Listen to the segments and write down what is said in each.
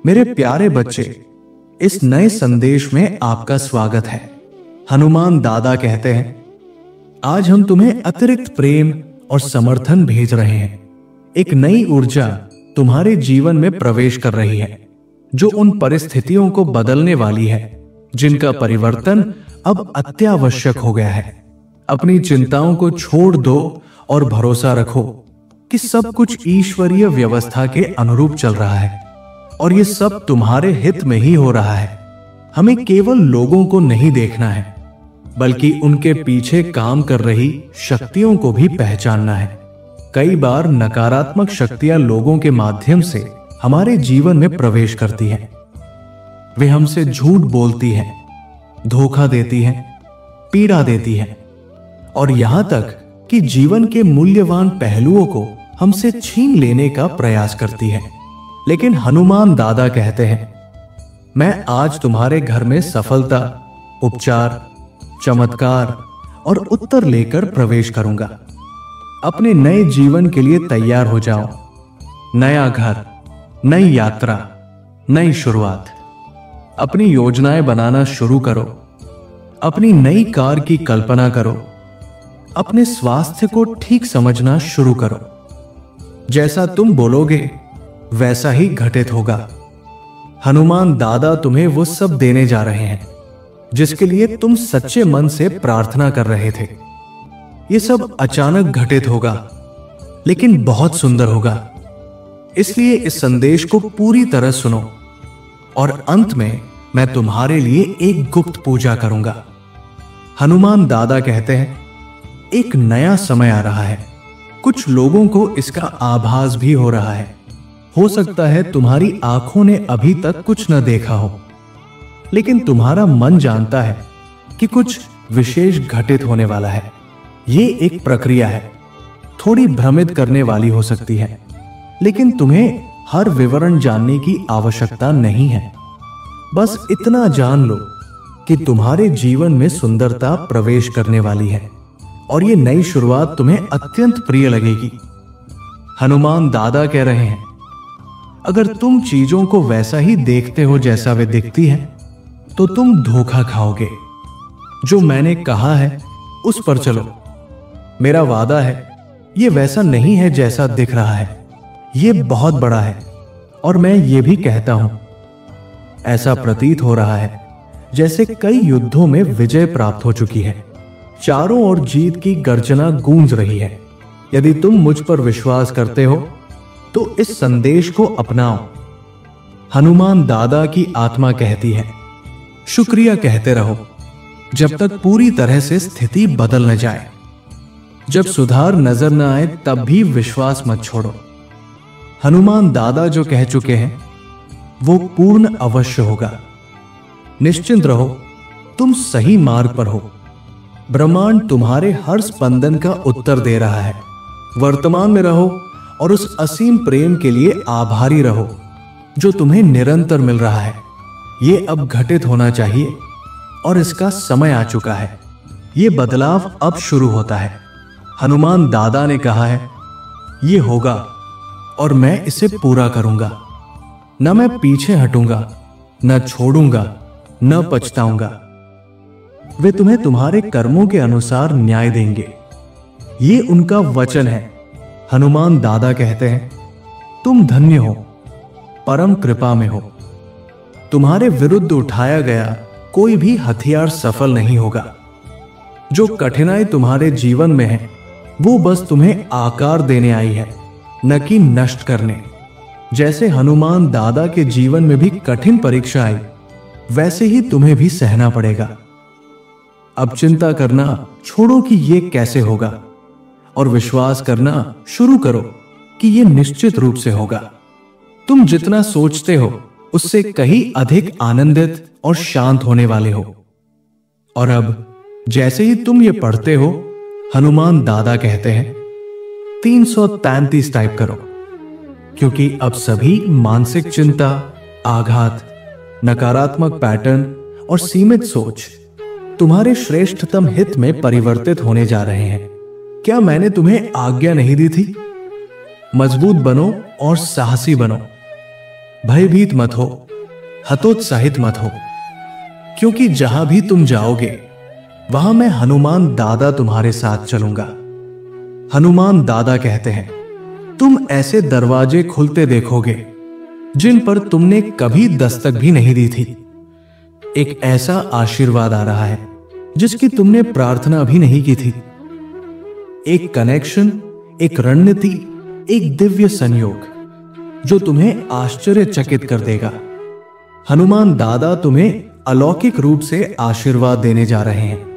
मेरे प्यारे बच्चे, इस नए संदेश में आपका स्वागत है। हनुमान दादा कहते हैं, आज हम तुम्हें अतिरिक्त प्रेम और समर्थन भेज रहे हैं। एक नई ऊर्जा तुम्हारे जीवन में प्रवेश कर रही है, जो उन परिस्थितियों को बदलने वाली है जिनका परिवर्तन अब अत्यावश्यक हो गया है। अपनी चिंताओं को छोड़ दो और भरोसा रखो कि सब कुछ ईश्वरीय व्यवस्था के अनुरूप चल रहा है और ये सब तुम्हारे हित में ही हो रहा है। हमें केवल लोगों को नहीं देखना है, बल्कि उनके पीछे काम कर रही शक्तियों को भी पहचानना है। कई बार नकारात्मक शक्तियां लोगों के माध्यम से हमारे जीवन में प्रवेश करती हैं। वे हमसे झूठ बोलती हैं, धोखा देती हैं, पीड़ा देती हैं और यहां तक कि जीवन के मूल्यवान पहलुओं को हमसे छीन लेने का प्रयास करती है। लेकिन हनुमान दादा कहते हैं, मैं आज तुम्हारे घर में सफलता, उपचार, चमत्कार और उत्तर लेकर प्रवेश करूंगा। अपने नए जीवन के लिए तैयार हो जाओ। नया घर, नई यात्रा, नई शुरुआत। अपनी योजनाएं बनाना शुरू करो। अपनी नई कार की कल्पना करो। अपने स्वास्थ्य को ठीक समझना शुरू करो। जैसा तुम बोलोगे वैसा ही घटित होगा। हनुमान दादा तुम्हें वो सब देने जा रहे हैं जिसके लिए तुम सच्चे मन से प्रार्थना कर रहे थे। ये सब अचानक घटित होगा, लेकिन बहुत सुंदर होगा। इसलिए इस संदेश को पूरी तरह सुनो और अंत में मैं तुम्हारे लिए एक गुप्त पूजा करूंगा। हनुमान दादा कहते हैं, एक नया समय आ रहा है। कुछ लोगों को इसका आभास भी हो रहा है। हो सकता है तुम्हारी आंखों ने अभी तक कुछ न देखा हो, लेकिन तुम्हारा मन जानता है कि कुछ विशेष घटित होने वाला है। ये एक प्रक्रिया है, थोड़ी भ्रमित करने वाली हो सकती है, लेकिन तुम्हें हर विवरण जानने की आवश्यकता नहीं है। बस इतना जान लो कि तुम्हारे जीवन में सुंदरता प्रवेश करने वाली है और ये नई शुरुआत तुम्हें अत्यंत प्रिय लगेगी। हनुमान दादा कह रहे हैं, अगर तुम चीजों को वैसा ही देखते हो जैसा वे दिखती हैं, तो तुम धोखा खाओगे। जो मैंने कहा है उस पर चलो। मेरा वादा है, ये वैसा नहीं है जैसा दिख रहा है। ये बहुत बड़ा है और मैं ये भी कहता हूं, ऐसा प्रतीत हो रहा है जैसे कई युद्धों में विजय प्राप्त हो चुकी है। चारों ओर जीत की गर्जना गूंज रही है। यदि तुम मुझ पर विश्वास करते हो तो इस संदेश को अपनाओ। हनुमान दादा की आत्मा कहती है, शुक्रिया कहते रहो जब तक पूरी तरह से स्थिति बदल न जाए। जब सुधार नजर न आए तब भी विश्वास मत छोड़ो। हनुमान दादा जो कह चुके हैं वो पूर्ण अवश्य होगा। निश्चिंत रहो, तुम सही मार्ग पर हो। ब्रह्मांड तुम्हारे हर स्पंदन का उत्तर दे रहा है। वर्तमान में रहो और उस असीम प्रेम के लिए आभारी रहो जो तुम्हें निरंतर मिल रहा है। ये अब घटित होना चाहिए और इसका समय आ चुका है। ये बदलाव अब शुरू होता है। हनुमान दादा ने कहा है, ये होगा और मैं इसे पूरा करूंगा। न मैं पीछे हटूंगा, न छोड़ूंगा, न पछताऊंगा। वे तुम्हें तुम्हारे कर्मों के अनुसार न्याय देंगे। ये उनका वचन है। हनुमान दादा कहते हैं, तुम धन्य हो, परम कृपा में हो। तुम्हारे विरुद्ध उठाया गया कोई भी हथियार सफल नहीं होगा। जो कठिनाई तुम्हारे जीवन में है वो बस तुम्हें आकार देने आई है, न कि नष्ट करने। जैसे हनुमान दादा के जीवन में भी कठिन परीक्षा आई, वैसे ही तुम्हें भी सहना पड़ेगा। अब चिंता करना छोड़ो कि ये कैसे होगा और विश्वास करना शुरू करो कि ये निश्चित रूप से होगा। तुम जितना सोचते हो उससे कहीं अधिक आनंदित और शांत होने वाले हो। और अब जैसे ही तुम ये पढ़ते हो, हनुमान दादा कहते हैं 333 टाइप करो, क्योंकि अब सभी मानसिक चिंता, आघात, नकारात्मक पैटर्न और सीमित सोच तुम्हारे श्रेष्ठतम हित में परिवर्तित होने जा रहे हैं। क्या मैंने तुम्हें आज्ञा नहीं दी थी? मजबूत बनो और साहसी बनो। भयभीत मत हो, हतोत्साहित मत हो, क्योंकि जहां भी तुम जाओगे वहां मैं हनुमान दादा तुम्हारे साथ चलूंगा। हनुमान दादा कहते हैं, तुम ऐसे दरवाजे खुलते देखोगे जिन पर तुमने कभी दस्तक भी नहीं दी थी। एक ऐसा आशीर्वाद आ रहा है जिसकी तुमने प्रार्थना भी नहीं की थी। एक कनेक्शन, एक रणनीति, एक दिव्य संयोग जो तुम्हें आश्चर्यचकित कर देगा। हनुमान दादा तुम्हें अलौकिक रूप से आशीर्वाद देने जा रहे हैं।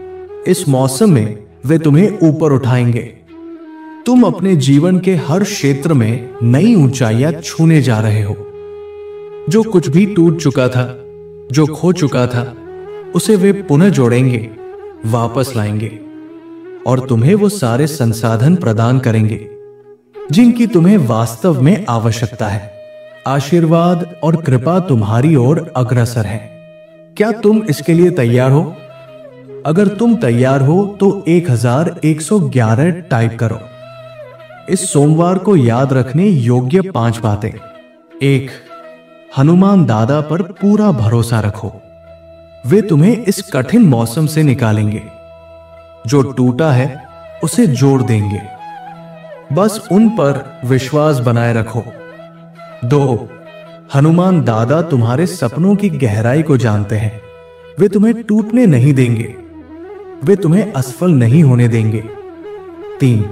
इस मौसम में वे तुम्हें ऊपर उठाएंगे। तुम अपने जीवन के हर क्षेत्र में नई ऊंचाइयां छूने जा रहे हो। जो कुछ भी टूट चुका था, जो खो चुका था, उसे वे पुनः जोड़ेंगे, वापस लाएंगे और तुम्हें वो सारे संसाधन प्रदान करेंगे जिनकी तुम्हें वास्तव में आवश्यकता है। आशीर्वाद और कृपा तुम्हारी ओर अग्रसर है। क्या तुम इसके लिए तैयार हो? अगर तुम तैयार हो तो 1111 टाइप करो। इस सोमवार को याद रखने योग्य 5 बातें। 1. हनुमान दादा पर पूरा भरोसा रखो। वे तुम्हें इस कठिन मौसम से निकालेंगे। जो टूटा है उसे जोड़ देंगे। बस उन पर विश्वास बनाए रखो। 2. हनुमान दादा तुम्हारे सपनों की गहराई को जानते हैं। वे तुम्हें टूटने नहीं देंगे। वे तुम्हें असफल नहीं होने देंगे। 3.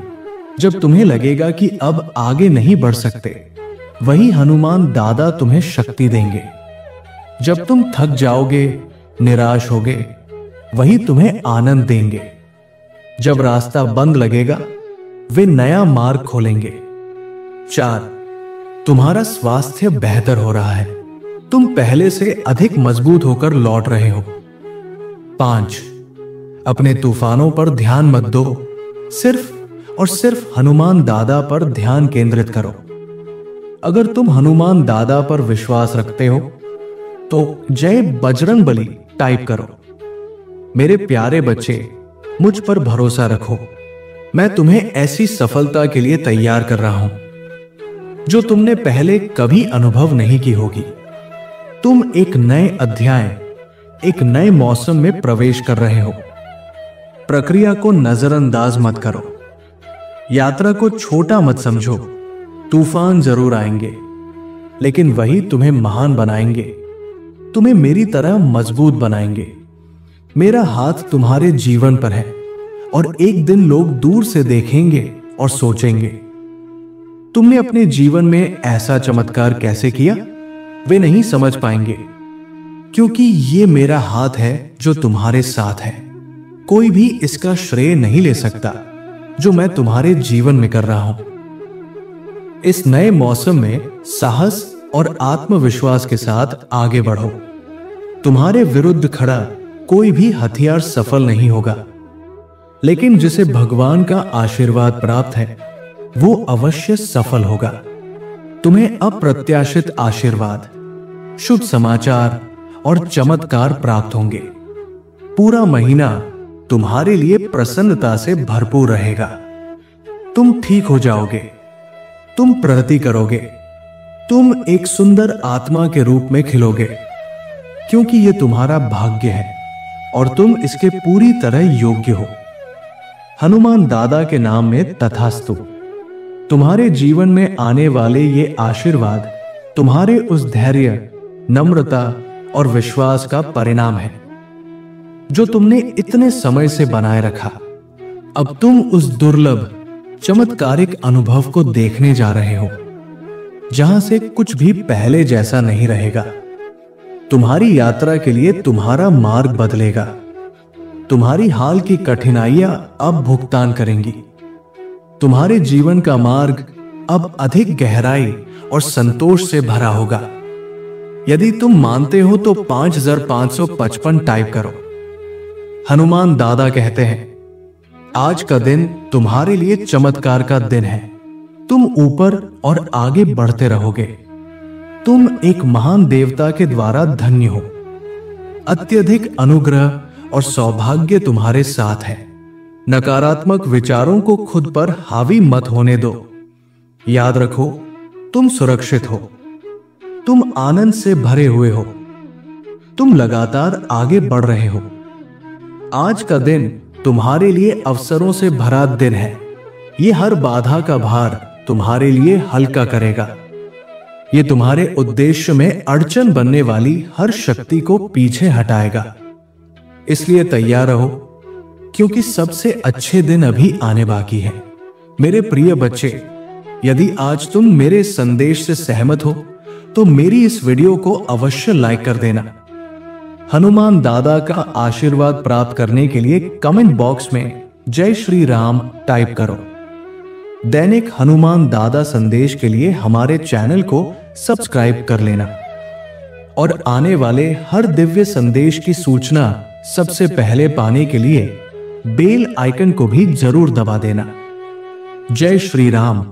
जब तुम्हें लगेगा कि अब आगे नहीं बढ़ सकते, वही हनुमान दादा तुम्हें शक्ति देंगे। जब तुम थक जाओगे, निराश होगे, वही तुम्हें आनंद देंगे। जब रास्ता बंद लगेगा, वे नया मार्ग खोलेंगे। 4. तुम्हारा स्वास्थ्य बेहतर हो रहा है। तुम पहले से अधिक मजबूत होकर लौट रहे हो। 5. अपने तूफानों पर ध्यान मत दो, सिर्फ और सिर्फ हनुमान दादा पर ध्यान केंद्रित करो। अगर तुम हनुमान दादा पर विश्वास रखते हो तो जय बजरंगबली टाइप करो। मेरे प्यारे बच्चे, मुझ पर भरोसा रखो। मैं तुम्हें ऐसी सफलता के लिए तैयार कर रहा हूं जो तुमने पहले कभी अनुभव नहीं की होगी। तुम एक नए अध्याय, एक नए मौसम में प्रवेश कर रहे हो। प्रक्रिया को नजरअंदाज मत करो। यात्रा को छोटा मत समझो। तूफान जरूर आएंगे, लेकिन वही तुम्हें महान बनाएंगे, तुम्हें मेरी तरह मजबूत बनाएंगे। मेरा हाथ तुम्हारे जीवन पर है और एक दिन लोग दूर से देखेंगे और सोचेंगे, तुमने अपने जीवन में ऐसा चमत्कार कैसे किया? वे नहीं समझ पाएंगे, क्योंकि ये मेरा हाथ है जो तुम्हारे साथ है। कोई भी इसका श्रेय नहीं ले सकता जो मैं तुम्हारे जीवन में कर रहा हूं। इस नए मौसम में साहस और आत्मविश्वास के साथ आगे बढ़ो। तुम्हारे विरुद्ध खड़ा कोई भी हथियार सफल नहीं होगा, लेकिन जिसे भगवान का आशीर्वाद प्राप्त है वो अवश्य सफल होगा। तुम्हें अप्रत्याशित आशीर्वाद, शुभ समाचार और चमत्कार प्राप्त होंगे। पूरा महीना तुम्हारे लिए प्रसन्नता से भरपूर रहेगा। तुम ठीक हो जाओगे, तुम प्रगति करोगे, तुम एक सुंदर आत्मा के रूप में खिलोगे, क्योंकि यह तुम्हारा भाग्य है और तुम इसके पूरी तरह योग्य हो। हनुमान दादा के नाम में तथास्तु। तुम्हारे जीवन में आने वाले ये आशीर्वाद तुम्हारे उस धैर्य, नम्रता और विश्वास का परिणाम है जो तुमने इतने समय से बनाए रखा। अब तुम उस दुर्लभ, चमत्कारिक अनुभव को देखने जा रहे हो जहां से कुछ भी पहले जैसा नहीं रहेगा। तुम्हारी यात्रा के लिए तुम्हारा मार्ग बदलेगा। तुम्हारी हाल की कठिनाइयां अब भुगतान करेंगी। तुम्हारे जीवन का मार्ग अब अधिक गहराई और संतोष से भरा होगा। यदि तुम मानते हो तो 5555 टाइप करो। हनुमान दादा कहते हैं, आज का दिन तुम्हारे लिए चमत्कार का दिन है। तुम ऊपर और आगे बढ़ते रहोगे। तुम एक महान देवता के द्वारा धन्य हो। अत्यधिक अनुग्रह और सौभाग्य तुम्हारे साथ है। नकारात्मक विचारों को खुद पर हावी मत होने दो। याद रखो, तुम सुरक्षित हो, तुम आनंद से भरे हुए हो, तुम लगातार आगे बढ़ रहे हो। आज का दिन तुम्हारे लिए अवसरों से भरा दिन है। ये हर बाधा का भार तुम्हारे लिए हल्का करेगा। ये तुम्हारे उद्देश्य में अड़चन बनने वाली हर शक्ति को पीछे हटाएगा। इसलिए तैयार रहो, क्योंकि सबसे अच्छे दिन अभी आने बाकी है। मेरे प्रिय बच्चे, यदि आज तुम मेरे संदेश से सहमत हो तो मेरी इस वीडियो को अवश्य लाइक कर देना। हनुमान दादा का आशीर्वाद प्राप्त करने के लिए कमेंट बॉक्स में जय श्री राम टाइप करो। दैनिक हनुमान दादा संदेश के लिए हमारे चैनल को सब्सक्राइब कर लेना और आने वाले हर दिव्य संदेश की सूचना सबसे पहले पाने के लिए बेल आइकन को भी जरूर दबा देना। जय श्री राम।